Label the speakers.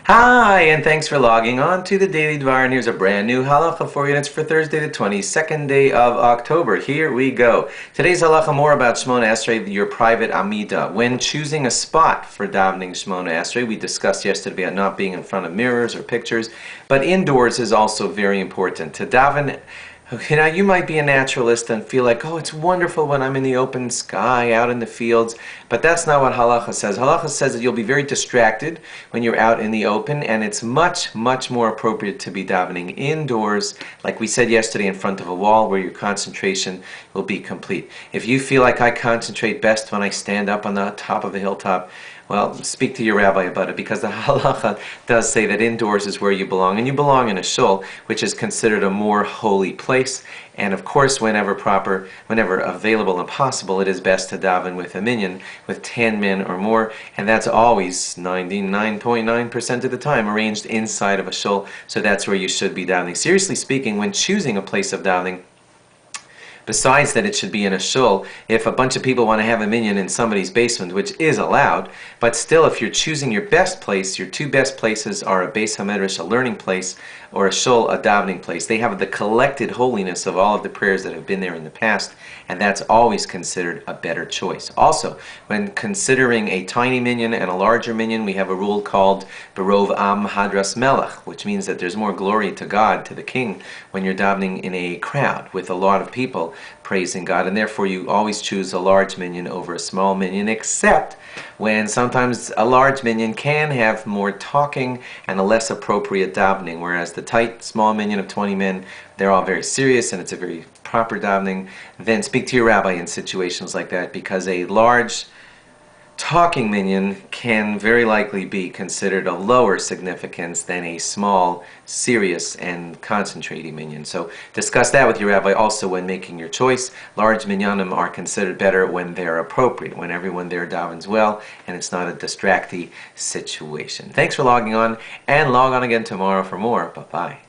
Speaker 1: Hi, and thanks for logging on to the Daily Dvar, and here's a brand new halacha for you, and it's for Thursday, the 22nd day of October. Here we go. Today's halacha more about Shmona Esrei, your private amida. When choosing a spot for davening Shmona Esrei, we discussed yesterday about not being in front of mirrors or pictures, but indoors is also very important. To daven, okay, now you might be a naturalist and feel like, oh, it's wonderful when I'm in the open sky, out in the fields, but that's not what Halacha says. Halacha says that you'll be very distracted when you're out in the open, and it's much, much more appropriate to be davening indoors, like we said yesterday, in front of a wall where your concentration will be complete. If you feel like I concentrate best when I stand up on the top of a hilltop, well, speak to your rabbi about it, because the halacha does say that indoors is where you belong, and you belong in a shul, which is considered a more holy place. And of course, whenever available and possible, it is best to daven with a minyan, with 10 men or more, and that's always 99.9% of the time arranged inside of a shul, so that's where you should be davening. Seriously speaking, when choosing a place of davening, besides that it should be in a shul, if a bunch of people want to have a minyan in somebody's basement, which is allowed, but still if you're choosing your best place, your two best places are a Beis HaMedrash, a learning place, or a shul, a davening place. They have the collected holiness of all of the prayers that have been there in the past, and that's always considered a better choice. Also, when considering a tiny minyan and a larger minyan, we have a rule called Berov Am Hadras Melech, which means that there's more glory to God, to the king, when you're davening in a crowd with a lot of people praising God, and therefore you always choose a large minyan over a small minyan, except when sometimes a large minyan can have more talking and a less appropriate davening, whereas the tight small minyan of 20 men, they're all very serious and it's a very proper davening. Then speak to your rabbi in situations like that, because a large talking minyan can very likely be considered a lower significance than a small, serious, and concentrating minyan. So discuss that with your rabbi also when making your choice. Large minyanim are considered better when they're appropriate, when everyone there davens well and it's not a distracting situation. Thanks for logging on, and log on again tomorrow for more. Bye-bye.